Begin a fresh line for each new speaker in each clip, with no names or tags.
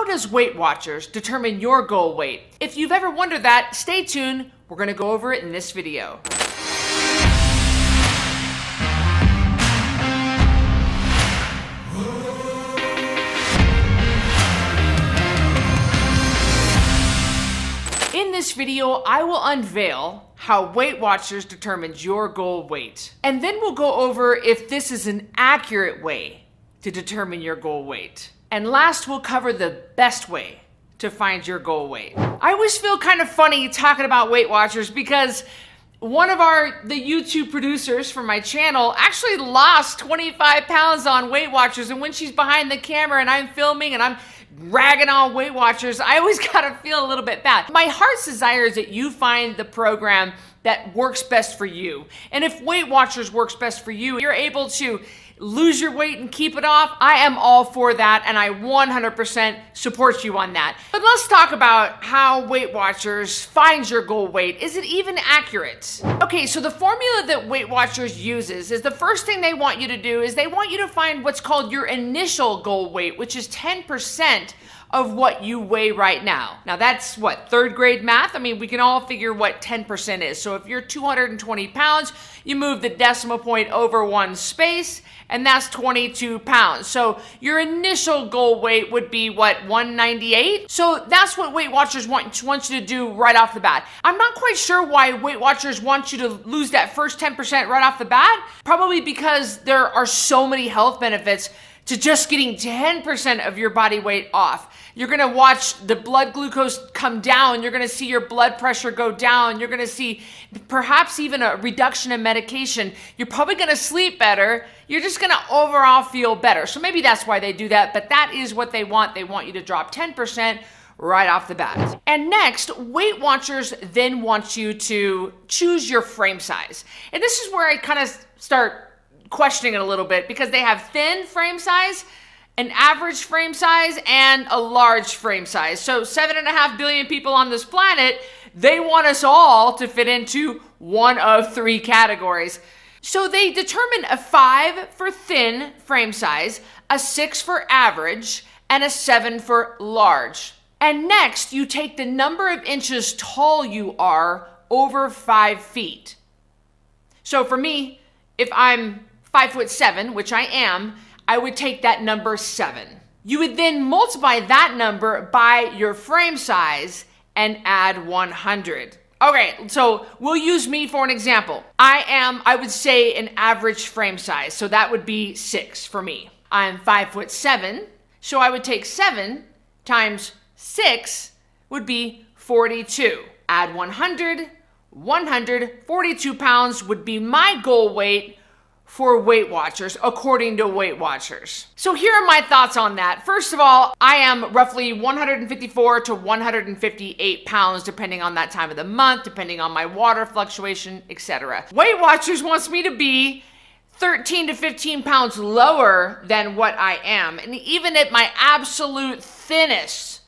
how does Weight Watchers determine your goal weight? If you've ever wondered that, stay tuned. We're going to go over it in this video. In this video, I will unveil how Weight Watchers determines your goal weight. And then we'll go over if this is an accurate way to determine your goal weight. And last, we'll cover the best way to find your goal weight. I always feel kind of funny talking about Weight Watchers because one of the YouTube producers for my channel actually lost 25 pounds on Weight Watchers. And when she's behind the camera and I'm filming and I'm ragging on Weight Watchers, I always gotta feel a little bit bad. My heart's desire is that you find the program that works best for you. And if Weight Watchers works best for you, you're able to lose your weight and keep it off, I am all for that, and I 100% support you on that. But let's talk about how Weight Watchers finds your goal weight. Is it even accurate? Okay, so the formula that Weight Watchers uses is the first thing they want you to do is they want you to find what's called your initial goal weight, which is 10% of what you weigh right now. Now that's what, third grade math? I mean, we can all figure what 10% is. So if you're 220 pounds, you move the decimal point over one space, and that's 22 pounds. So your initial goal weight would be what, 198? So that's what Weight Watchers want you to do right off the bat. I'm not quite sure why Weight Watchers want you to lose that first 10% right off the bat. Probably because there are so many health benefits to just getting 10% of your body weight off. You're gonna watch the blood glucose come down. You're gonna see your blood pressure go down. You're gonna see perhaps even a reduction in medication. You're probably gonna sleep better. You're just gonna overall feel better. So maybe that's why they do that, but that is what they want. They want you to drop 10% right off the bat. And next, Weight Watchers then want you to choose your frame size. And this is where I kind of start questioning it a little bit because they have thin frame size, an average frame size, and a large frame size. So 7.5 billion people on this planet, they want us all to fit into one of three categories. So they determine a 5 for thin frame size, a 6 for average, and a 7 for large. And next, you take the number of inches tall you are over 5 feet. So for me, if I'm 5'7", which I am, I would take that number 7. You would then multiply that number by your frame size and add 100. Okay, so we'll use me for an example. I would say an average frame size, so that would be 6 for me. I'm 5'7", so I would take 7 times 6 would be 42. Add 100, 42 pounds would be my goal weight for Weight Watchers, according to Weight Watchers. So here are my thoughts on that. First of all, I am roughly 154 to 158 pounds, depending on that time of the month, depending on my water fluctuation, etc. Weight Watchers wants me to be 13 to 15 pounds lower than what I am. And even at my absolute thinnest,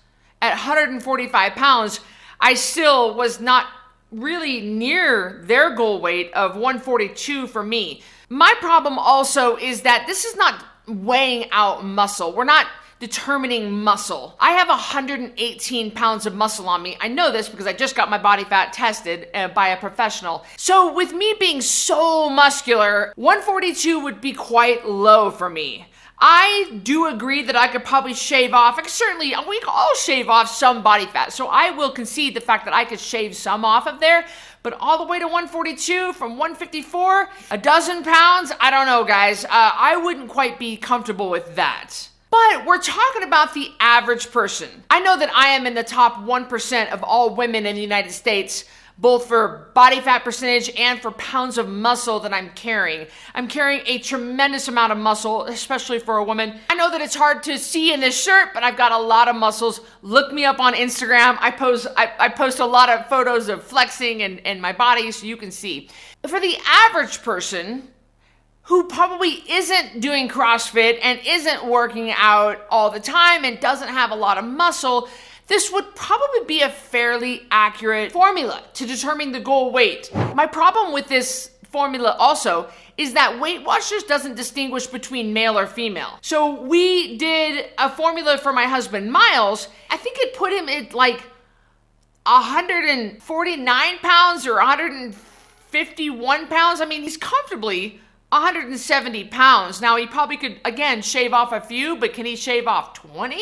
at 145 pounds, I still was not really near their goal weight of 142 for me. My problem also is that this is not weighing out muscle. We're not determining muscle. I have 118 pounds of muscle on me. I know this because I just got my body fat tested by a professional. So with me being so muscular, 142 would be quite low for me. I do agree that I could probably shave off. We can all shave off some body fat. So I will concede the fact that I could shave some off of there, but all the way to 142 from 154, a dozen pounds, I don't know, guys. I wouldn't quite be comfortable with that. But we're talking about the average person. I know that I am in the top 1% of all women in the United States, both for body fat percentage and for pounds of muscle that I'm carrying. I'm carrying a tremendous amount of muscle, especially for a woman. I know that it's hard to see in this shirt, but I've got a lot of muscles. Look me up on Instagram. I post a lot of photos of flexing and my body so you can see. For the average person who probably isn't doing CrossFit and isn't working out all the time and doesn't have a lot of muscle, this would probably be a fairly accurate formula to determine the goal weight. My problem with this formula also is that Weight Watchers doesn't distinguish between male or female. So we did a formula for my husband, Miles. I think it put him at like 149 pounds or 151 pounds. I mean, he's comfortably 170 pounds. Now, he probably could, again, shave off a few, but can he shave off 20?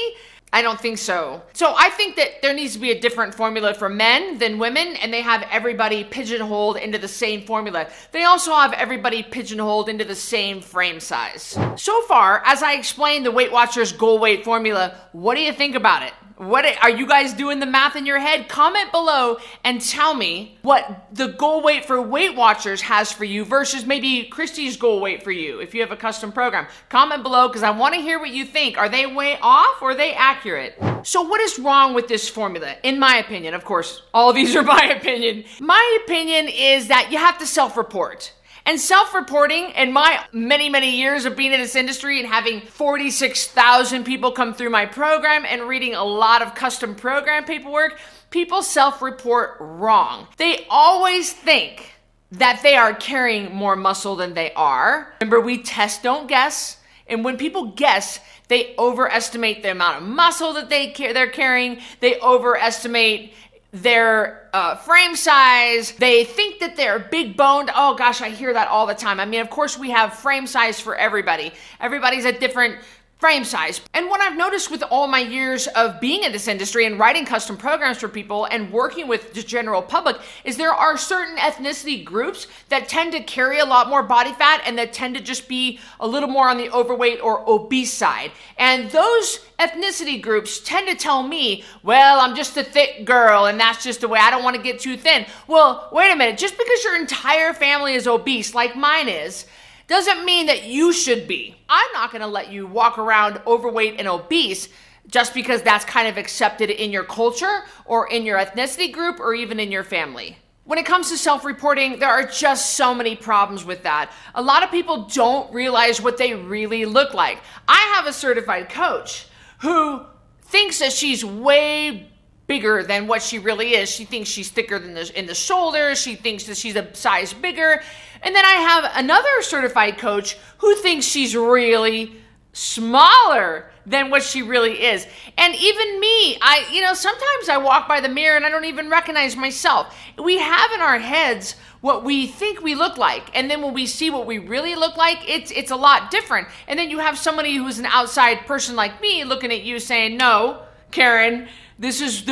I don't think so. So I think that there needs to be a different formula for men than women, and they have everybody pigeonholed into the same formula. They also have everybody pigeonholed into the same frame size. So far, as I explained the Weight Watchers goal weight formula, what do you think about it? Are you guys doing the math in your head? Comment below and tell me what the goal weight for Weight Watchers has for you versus maybe Cristy's goal weight for you if you have a custom program. Comment below because I want to hear what you think. Are they way off or are they accurate? So what is wrong with this formula? In my opinion, of course, all of these are my opinion. My opinion is that you have to self-report. And self-reporting, in my many, many years of being in this industry and having 46,000 people come through my program and reading a lot of custom program paperwork, people self-report wrong. They always think that they are carrying more muscle than they are. Remember, we test, don't guess. And when people guess, they overestimate the amount of muscle that they're carrying. They overestimate their frame size. They think that they're big boned. Oh gosh, I hear that all the time. I mean, of course we have frame size for everybody. Everybody's a different frame size. And what I've noticed with all my years of being in this industry and writing custom programs for people and working with the general public is there are certain ethnicity groups that tend to carry a lot more body fat and that tend to just be a little more on the overweight or obese side. And those ethnicity groups tend to tell me, well, I'm just a thick girl and that's just the way, I don't want to get too thin. Well, wait a minute, just because your entire family is obese like mine is, doesn't mean that you should be. I'm not going to let you walk around overweight and obese just because that's kind of accepted in your culture or in your ethnicity group or even in your family. When it comes to self-reporting, there are just so many problems with that. A lot of people don't realize what they really look like. I have a certified coach who thinks that she's way bigger than what she really is. She thinks she's thicker than in the shoulders. She thinks that she's a size bigger. And then I have another certified coach who thinks she's really smaller than what she really is. And even me, sometimes I walk by the mirror and I don't even recognize myself. We have in our heads what we think we look like. And then when we see what we really look like, it's a lot different. And then you have somebody who's an outside person like me looking at you saying, no, Karen, this is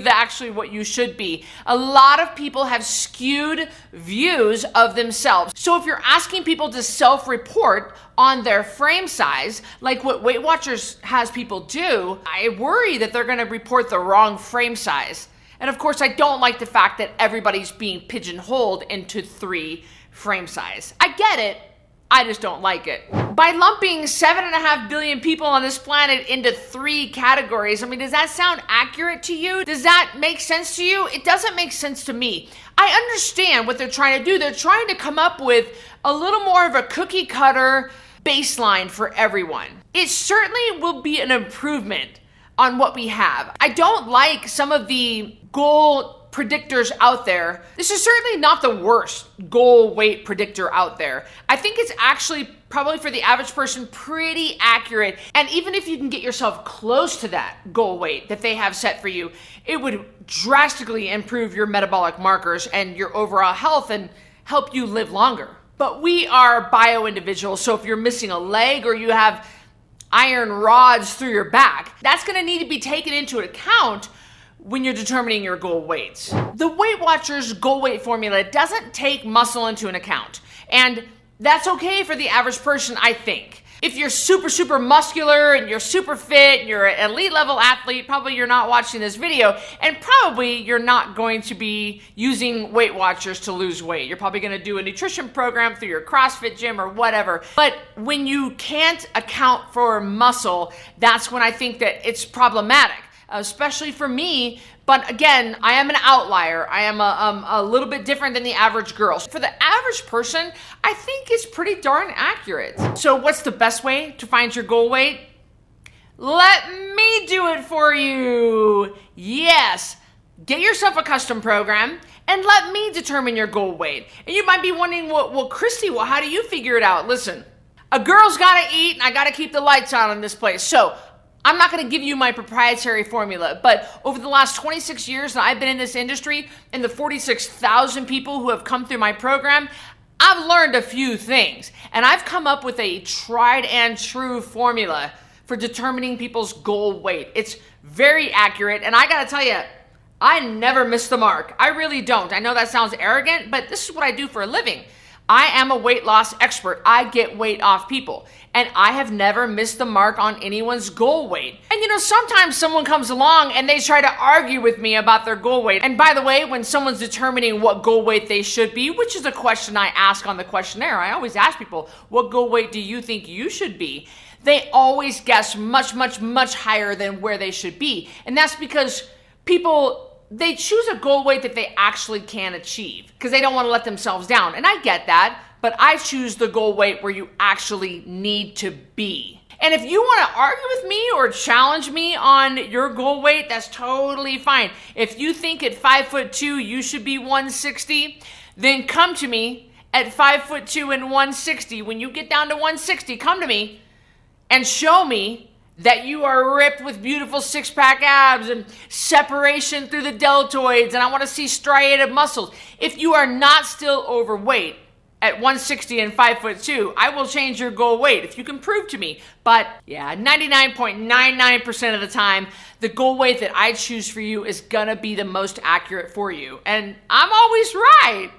actually what you should be. A lot of people have skewed views of themselves. So if you're asking people to self-report on their frame size, like what Weight Watchers has people do, I worry that they're going to report the wrong frame size. And of course, I don't like the fact that everybody's being pigeonholed into 3 frame size. I get it. I just don't like it. By lumping 7.5 billion people on this planet into 3 categories, I mean, does that sound accurate to you? Does that make sense to you? It doesn't make sense to me. I understand what they're trying to do. They're trying to come up with a little more of a cookie cutter baseline for everyone. It certainly will be an improvement on what we have. I don't like some of the goal predictors out there. This is certainly not the worst goal weight predictor out there. I think it's actually probably for the average person pretty accurate. And even if you can get yourself close to that goal weight that they have set for you, it would drastically improve your metabolic markers and your overall health and help you live longer. But we are bio individuals, so if you're missing a leg or you have iron rods through your back, that's going to need to be taken into account when you're determining your goal weights. The Weight Watchers goal weight formula doesn't take muscle into an account, and that's okay for the average person, I think. If you're super muscular and you're super fit and you're an elite level athlete, probably you're not watching this video, and probably you're not going to be using Weight Watchers to lose weight. You're probably going to do a nutrition program through your CrossFit gym or whatever. But when you can't account for muscle, that's when I think that it's problematic. Especially for me, but again, I am an outlier. I am a little bit different than the average girl. For the average person, I think it's pretty darn accurate. So what's the best way to find your goal weight? Let me do it for you. Yes, get yourself a custom program and let me determine your goal weight. And you might be wondering, well, Cristy, how do you figure it out? Listen, a girl's got to eat and I got to keep the lights on in this place. So I'm not going to give you my proprietary formula, but over the last 26 years that I've been in this industry and the 46,000 people who have come through my program, I've learned a few things, and I've come up with a tried and true formula for determining people's goal weight. It's very accurate, and I gotta tell you, I never miss the mark. I really don't. I know that sounds arrogant, but this is what I do for a living. I am a weight loss expert. I get weight off people, and I have never missed the mark on anyone's goal weight. And sometimes someone comes along and they try to argue with me about their goal weight. And by the way, when someone's determining what goal weight they should be, which is a question I ask on the questionnaire, I always ask people, what goal weight do you think you should be? They always guess much, much, much higher than where they should be. And that's because they choose a goal weight that they actually can achieve because they don't want to let themselves down. And I get that, but I choose the goal weight where you actually need to be. And if you want to argue with me or challenge me on your goal weight, that's totally fine. If you think at 5'2" you should be 160, then come to me at 5'2" and 160. When you get down to 160, come to me and show me that you are ripped with beautiful six-pack abs and separation through the deltoids, and I want to see striated muscles. If you are not still overweight at 160 and 5'2", I will change your goal weight if you can prove to me. But yeah, 99.99% of the time, the goal weight that I choose for you is gonna be the most accurate for you. And I'm always right.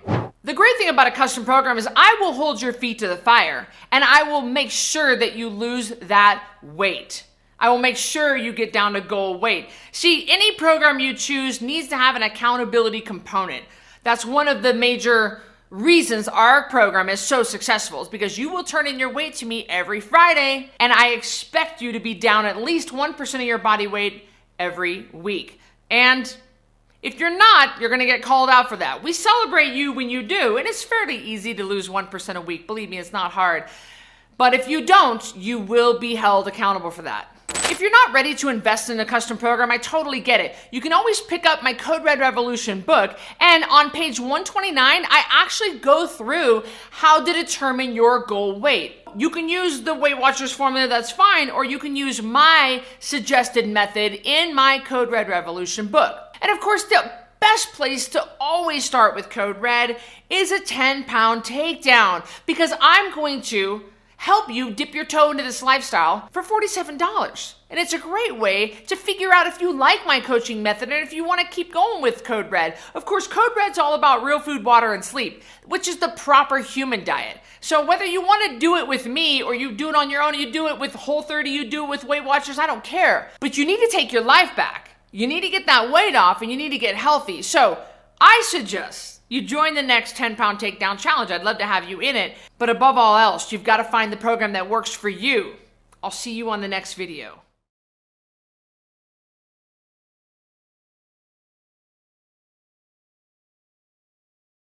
The great thing about a custom program is I will hold your feet to the fire and I will make sure that you lose that weight. I will make sure you get down to goal weight. See, any program you choose needs to have an accountability component. That's one of the major reasons our program is so successful, is because you will turn in your weight to me every Friday, and I expect you to be down at least 1% of your body weight every week. And if you're not, you're gonna get called out for that. We celebrate you when you do, and it's fairly easy to lose 1% a week. Believe me, it's not hard. But if you don't, you will be held accountable for that. If you're not ready to invest in a custom program, I totally get it. You can always pick up my Code Red Revolution book, and on page 129, I actually go through how to determine your goal weight. You can use the Weight Watchers formula, that's fine, or you can use my suggested method in my Code Red Revolution book. And of course, the best place to always start with Code Red is a 10-pound takedown, because I'm going to help you dip your toe into this lifestyle for $47. And it's a great way to figure out if you like my coaching method and if you want to keep going with Code Red. Of course, Code Red's all about real food, water, and sleep, which is the proper human diet. So whether you want to do it with me or you do it on your own, you do it with Whole30, you do it with Weight Watchers, I don't care. But you need to take your life back. You need to get that weight off and you need to get healthy. So I suggest you join the next 10-pound takedown challenge. I'd love to have you in it. But above all else, you've got to find the program that works for you. I'll see you on the next video.